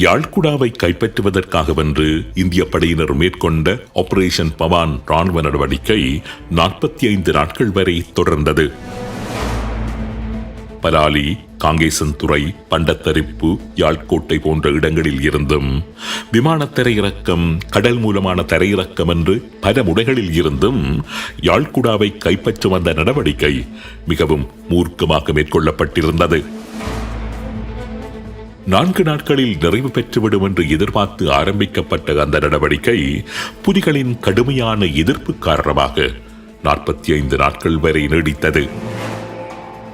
யாழ்குடாவை கைப்பற்றுவதற்காகவென்று இந்திய படையினர் மேற்கொண்ட ஆபரேஷன் பவான் ராணுவ நடவடிக்கை 45 நாட்கள் வரை தொடர்ந்தது. பலாலி, காங்கேசன்துறை, பண்டத்தரிப்பு, யாழ்கோட்டை போன்ற இடங்களில் இருந்தும் விமான தரையிறக்கம், கடல் மூலமான தரையிறக்கம் என்று பல முறைகளில் இருந்தும் யாழ்குடாவை கைப்பற்றும் அந்த நடவடிக்கை மிகவும் மூர்க்கமாக மேற்கொள்ளப்பட்டிருந்தது. 4 நாட்களில் நிறைவு பெற்றுவிடும் என்று எதிர்பார்த்து ஆரம்பிக்கப்பட்ட அந்த நடவடிக்கை புலிகளின் கடுமையான எதிர்ப்பு காரணமாக 45 நாட்கள் வரை நீடித்தது.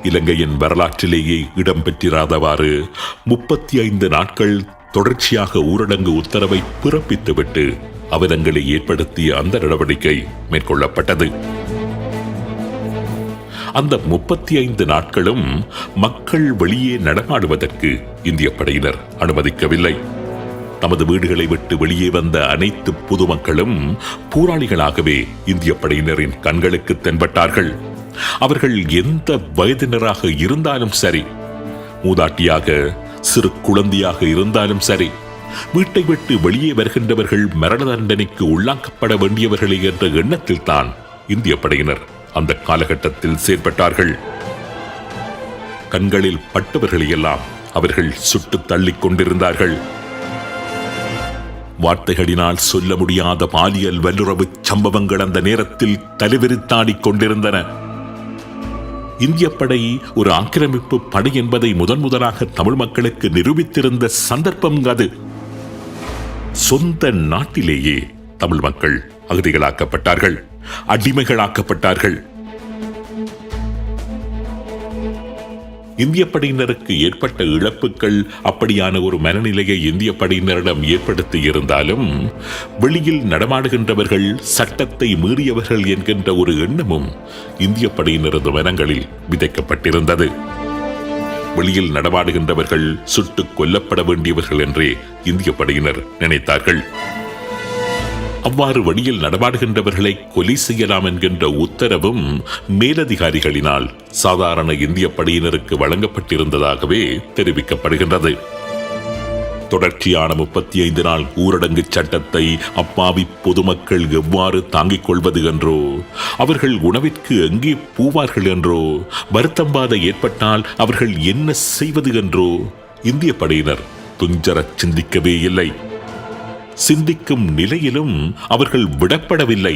இலங்கையின் வரலாற்றிலேயே இடம்பெற்றிராதவாறு 35 நாட்கள் தொடர்ச்சியாக ஊரடங்கு உத்தரவை பிறப்பித்துவிட்டு அவலங்களை ஏற்படுத்திய அந்த நடவடிக்கை மேற்கொள்ளப்பட்டது. அந்த 35 நாட்களும் மக்கள் வெளியே நடமாடுவதற்கு இந்திய படையினர் அனுமதிக்கவில்லை. தமது வீடுகளை விட்டு வெளியே வந்த அனைத்து பொதுமக்களும் போராளிகளாகவே இந்திய படையினரின் கண்களுக்கு தென்பட்டார்கள். அவர்கள் எந்த வயதினராக இருந்தாலும் சரி, மூதாட்டியாக, சிறு குழந்தையாக இருந்தாலும் சரி, வீட்டை விட்டு வெளியே வருகின்றவர்கள் மரண தண்டனைக்கு உள்ளாக்கப்பட வேண்டியவர்களே என்ற எண்ணத்தில் தான் இந்திய படையினர் அந்த காலகட்டத்தில் செயல்பட்டார்கள். கண்களில் பட்டவர்களையெல்லாம் அவர்கள் சுட்டு தள்ளிக் கொண்டிருந்தார்கள். வார்த்தைகளினால் சொல்ல முடியாத பாலியல் வல்லுறவு சம்பவங்கள் அந்த நேரத்தில் தலைவிரித்தாடிக் கொண்டிருந்தன. இந்திய படை ஒரு ஆக்கிரமிப்பு படை என்பதை முதலாக தமிழ் மக்களுக்கு நிரூபித்திருந்த சந்தர்ப்பம் அது. சொந்த நாட்டிலேயே தமிழ் மக்கள் அகதிகளாக்கப்பட்டார்கள், அடிமைகளாக்கப்பட்டார்கள். இந்திய படையினருக்கு ஏற்பட்ட இழப்புகள் அப்படியான ஒரு மனநிலையை இந்திய படையினரிடம் ஏற்படுத்தி இருந்தாலும் வெளியில் நடமாடுகின்றவர்கள் சட்டத்தை மீறியவர்கள் என்கின்ற ஒரு எண்ணமும் இந்திய படையினரது மனங்களில் விதைக்கப்பட்டிருந்தது. வெளியில் நடமாடுகின்றவர்கள் சுட்டுக் கொல்லப்பட வேண்டியவர்கள் என்றே இந்திய படையினர் நினைத்தார்கள். அவ்வாறு வழியில் நடமாடுகின்றவர்களை கொலை செய்யலாம் என்கின்ற உத்தரவும் மேலதிகாரிகளினால் சாதாரண இந்திய படையினருக்கு வழங்கப்பட்டிருந்ததாகவே தெரிவிக்கப்படுகின்றது. தொடர்ச்சியான 35 நாள் ஊரடங்கு சட்டத்தை அப்பாவி பொதுமக்கள் எவ்வாறு தாங்கிக் கொள்வது என்றோ, அவர்கள் உணவிற்கு எங்கே போவார்கள் என்றோ, வருத்தம்பாத ஏற்பட்டால் அவர்கள் என்ன செய்வது என்றோ இந்திய படையினர் துஞ்சரச் சிந்திக்கவே இல்லை. சிந்திக்கும் நிலையிலும் அவர்கள் விடப்படவில்லை.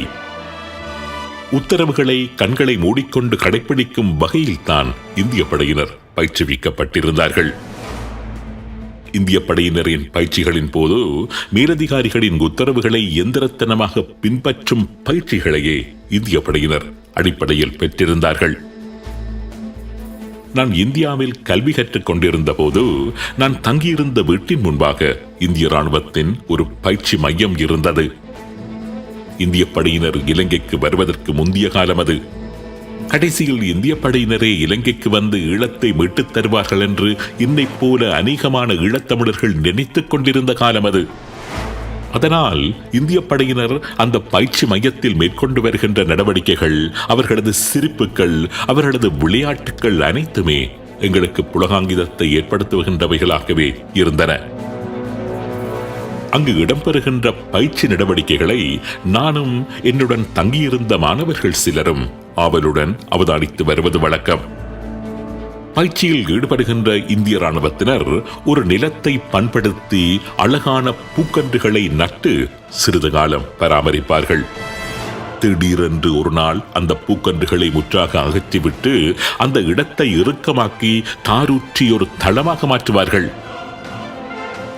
உத்தரவுகளை கண்களை மூடிக்கொண்டு கடைப்பிடிக்கும் வகையில்தான் இந்திய படையினர் பயிற்றுவிக்கப்பட்டிருந்தார்கள். இந்திய படையினரின் பயிற்சிகளின் போது மேலதிகாரிகளின் உத்தரவுகளை எந்திரத்தனமாக பின்பற்றும் பயிற்சிகளையே இந்திய படையினர் அடிப்படையில் பெற்றிருந்தார்கள். நான் இந்தியாவில் கல்வி கற்றுக் கொண்டிருந்த போது நான் தங்கியிருந்த வீட்டின் முன்பாக இந்திய ராணுவத்தின் ஒரு பயிற்சி மையம் இருந்தது. இந்திய படையினர் இலங்கைக்கு வருவதற்கு முந்தைய காலம் அது. கடைசியில் இந்திய படையினரே இலங்கைக்கு வந்து ஈழத்தை மீட்டுத் தருவார்கள் என்று இன்னைப் போல அநேகமான ஈழத்தமிழர்கள் நினைத்துக் கொண்டிருந்த காலம் அது. அதனால் இந்திய படையினர் அந்த பயிற்சி மையத்தில் மேற்கொண்டு வருகின்ற நடவடிக்கைகள், அவர்களது சிரிப்புகள், அவர்களது விளையாட்டுகள் அனைத்துமே எங்களுக்கு புலகாங்கிதத்தை ஏற்படுத்துகின்றவைகளாகவே இருந்தன. அங்கு இடம்பெறுகின்ற பயிற்சி நடவடிக்கைகளை நானும் என்னுடன் தங்கியிருந்த மாணவர்கள் சிலரும் ஆவலுடன் அவதானித்து வருவது வழக்கம். பயிற்சியில் ஈடுபடுகின்ற இந்திய ராணுவத்தினர் ஒரு நிலத்தை பண்படுத்தி அழகான பூக்கன்றுகளை நட்டு சிறிது காலம் பராமரிப்பார்கள். திடீரென்று ஒரு நாள் அந்த பூக்கன்றுகளை முற்றாக அகற்றிவிட்டு அந்த இடத்தை இறுக்கமாக்கி தாரூற்றி ஒரு தளமாக மாற்றுவார்கள்.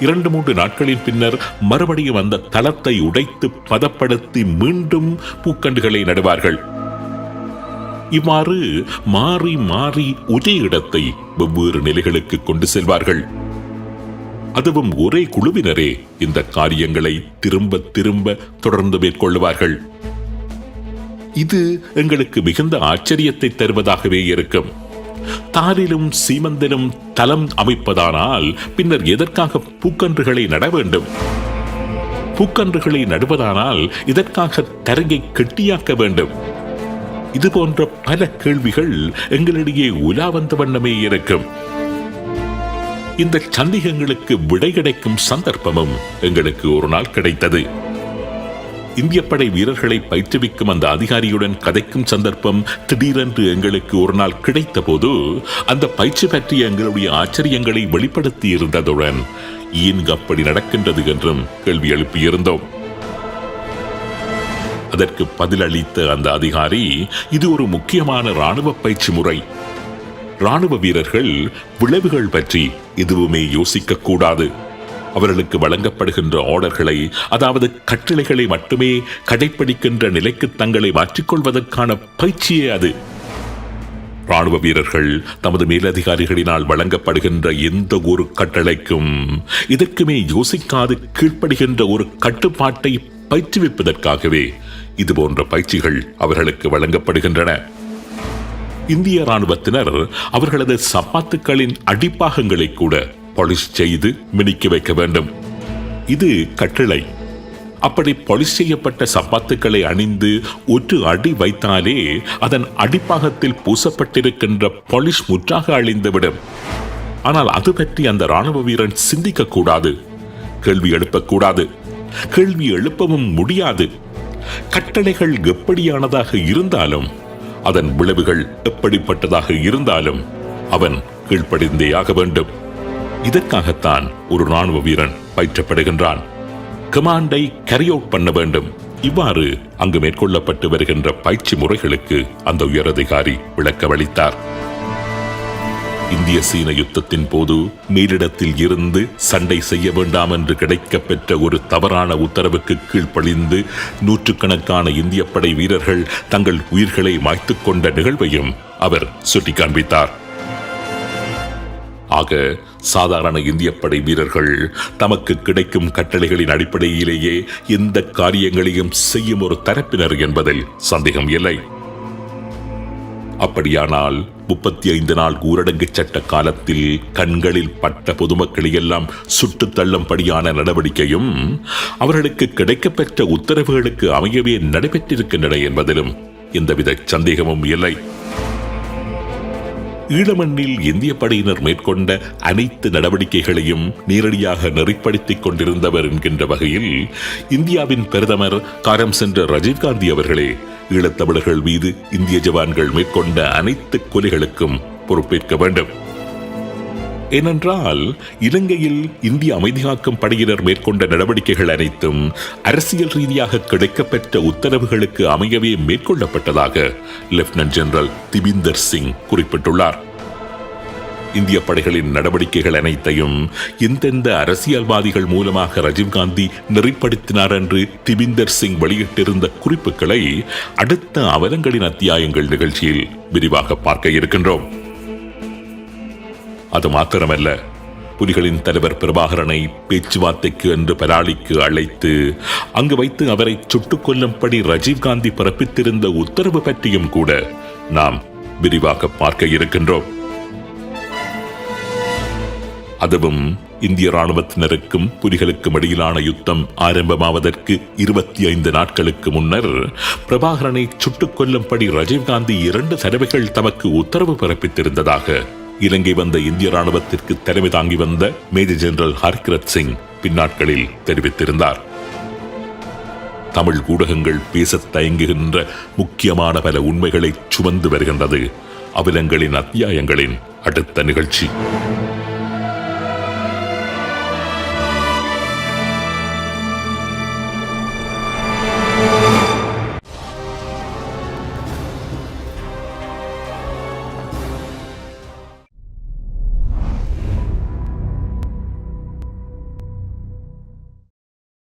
2-3 நாட்களின் பின்னர் மறுபடியும் அந்த தளத்தை உடைத்து பதப்படுத்தி மீண்டும் பூக்கன்றுகளை நடுவார்கள். இவ்வாறு மாறி மாறி ஒரே இடத்தை வெவ்வேறு நிலைகளுக்கு கொண்டு செல்வார்கள். அதுவும் ஒரே குழுவினரே இந்த காரியங்களை திரும்ப திரும்ப தொடர்ந்து மேற்கொள்வார்கள். இது எங்களுக்கு மிகுந்த ஆச்சரியத்தை தருவதாகவே இருக்கும். தாரிலும் சீமந்திலும் தளம் அமைப்பதானால் பின்னர் எதற்காக பூக்கன்றுகளை நட வேண்டும்? பூக்கன்றுகளை நடுவதானால் இதற்காக தரையை கெட்டியாக்க வேண்டும். இது போன்ற பல கேள்விகள் எங்களிடையே உலா வந்த வண்ணமே இருக்கும். இந்த சந்தேகங்களுக்கு விடை கிடைக்கும் சந்தர்ப்பமும் எங்களுக்கு ஒரு நாள் கிடைத்தது. இந்திய படை வீரர்களை பயிற்றுவிக்கும் அந்த அதிகாரியுடன் கதைக்கும் சந்தர்ப்பம் திடீரென்று எங்களுக்கு ஒரு நாள் கிடைத்த போது அந்த பயிற்சி பற்றிய எங்களுடைய ஆச்சரியங்களை வெளிப்படுத்தி இருந்ததுடன் ஏன் அப்படி நடக்கின்றது என்றும் கேள்வி எழுப்பியிருந்தோம். அதற்கு பதிலளித்த அந்த அதிகாரி, இது ஒரு முக்கியமான ராணுவ பயிற்சி முறை. ராணுவ வீரர்கள் விளைவுகள் பற்றி எதுவுமே யோசிக்க கூடாது. அவர்களுக்கு வழங்கப்படுகின்ற ஆர்டர்களை, அதாவது கட்டளைகளை மட்டுமே கடைப்பிடிக்கின்ற நிலைக்கு தங்களை மாற்றிக்கொள்வதற்கான பயிற்சியே அது. ராணுவ வீரர்கள் தமது மேலதிகாரிகளினால் வழங்கப்படுகின்ற எந்த ஒரு கட்டளைக்கும் இதற்குமே யோசிக்காது கீழ்ப்படுகின்ற ஒரு கட்டுப்பாட்டை பயிற்றுவிப்பதற்காகவே இதுபோன்ற பயிற்சிகள் அவர்களுக்கு வழங்கப்படுகின்றன. இந்திய ராணுவத்தினர் அவர்களது சப்பாத்துக்களின் அடிப்பாகங்களை கூட பாலிஷ் செய்து மினுக்கி வைக்க வேண்டும். இது கட்டளை. அப்படி பாலிஷ் செய்யப்பட்ட சப்பாத்துக்களை அணிந்து ஒரு அடி வைத்தாலே அதன் அடிப்பாகத்தில் பூசப்பட்டிருக்கின்ற பாலிஷ் முற்றாக அழிந்துவிடும். ஆனால் அது பற்றி அந்த ராணுவ வீரன் சிந்திக்க கூடாது, கேள்வி எழுப்பக்கூடாது, கேள்வி எழுப்பவும் முடியாது. கட்டளைகள் எப்படியானதாக இருந்தாலும், அதன் விளைவுகள் எப்படிப்பட்டதாக இருந்தாலும் அவன் கீழ்ப்படிந்தே ஆக வேண்டும். இதற்காகத்தான் ஒரு ராணுவ வீரன் பயிற்றப்படுகின்றான். கமாண்டை கேரி அவுட் பண்ண வேண்டும். இவ்வாறு அங்கு மேற்கொள்ளப்பட்டு வருகின்ற பயிற்சி முறைகளுக்கு அந்த உயரதிகாரி விளக்கமளித்தார். இந்திய சீன யுத்தத்தின் போது மேலிடத்தில் இருந்து சண்டை செய்ய வேண்டாம் என்று கிடைக்கப்பெற்ற ஒரு தவறான உத்தரவுக்கு கீழ்ப்படிந்து நூற்றுக்கணக்கான இந்திய படை வீரர்கள் தங்கள் உயிர்களை மாய்த்துக் கொண்ட நிகழ்வையும் அவர் சுட்டிக்காண்பித்தார். ஆக சாதாரண இந்திய படை வீரர்கள் தமக்கு கிடைக்கும் கட்டளைகளின் அடிப்படையிலேயே எந்த காரியங்களையும் செய்யும் ஒரு தரப்பினர் என்பதில் சந்தேகம் இல்லை. அப்படியானால் 35 நாள் ஊரடங்கு சட்ட காலத்தில் கண்களில் பட்ட பொதுமக்களை எல்லாம் சுட்டு தள்ளும்படியான நடவடிக்கையும் அவர்களுக்கு கிடைக்கப்பெற்ற உத்தரவுகளுக்கு அமையவே நடைபெற்றிருக்கின்றன என்பதிலும் எந்தவித சந்தேகமும் இல்லை. ஈழமண்ணில் இந்திய படையினர் மேற்கொண்ட அனைத்து நடவடிக்கைகளையும் நேரடியாக நெறிப்படுத்திக் கொண்டிருந்தவர் என்கின்ற வகையில் இந்தியாவின் பிரதமர் காரம் சென்ற ராஜீவ்காந்தி அவர்களே ஈழத்தமிழர்கள் மீது இந்திய ஜவான்கள் மேற்கொண்ட அனைத்து கொலைகளுக்கும் பொறுப்பேற்க வேண்டும். ஏனென்றால் இலங்கையில் இந்திய அமைதிகாக்கும் படையினர் மேற்கொண்ட நடவடிக்கைகள் அனைத்தும் அரசியல் ரீதியாக கிடைக்கப்பெற்ற உத்தரவுகளுக்கு அமையவே மேற்கொள்ளப்பட்டதாக லெப்டினன்ட் ஜெனரல் திபீந்தர் சிங் குறிப்பிட்டுள்ளார். இந்திய படைகளின் நடவடிக்கைகள் அனைத்தையும் எந்தெந்த அரசியல்வாதிகள் மூலமாக ராஜீவ்காந்தி நெறிப்படுத்தினார் என்று திபீந்தர் சிங் வெளியிட்டிருந்த குறிப்புகளை அடுத்த அவலங்களின் அத்தியாயங்கள் நிகழ்ச்சியில் விரிவாக பார்க்க இருக்கின்றோம். அது மாத்திரமல்ல, புலிகளின் தலைவர் பிரபாகரனை பேச்சுவார்த்தைக்கு என்று பலாலிக்கு அழைத்து அங்கு வைத்து அவரை சுட்டுக் கொல்லும்படி ராஜீவ்காந்தி பிறப்பித்திருந்த உத்தரவு பற்றியும் கூட நாம் விரிவாக பார்க்க இருக்கின்றோம். அதுவும் இந்திய ராணுவத்தினருக்கும் புலிகளுக்கும் இடையிலான யுத்தம் ஆரம்பமாவதற்கு 25 நாட்களுக்கு முன்னர் பிரபாகரனை சுட்டுக் கொல்லும்படி ராஜீவ்காந்தி 2 தடவைகள் தமக்கு உத்தரவு பிறப்பித்திருந்ததாக இலங்கை வந்த இந்திய ராணுவத்திற்கு தலைமை தாங்கி வந்த மேஜர் ஜெனரல் ஹர்கிரத் சிங் பின்னாட்களில் தெரிவித்திருந்தார். தமிழ் ஊடகங்கள் பேசத் தயங்குகின்ற முக்கியமான பல உண்மைகளை சுமந்து வருகின்றது அவலங்களின் அத்தியாயங்களின் அடுத்த நிகழ்ச்சி.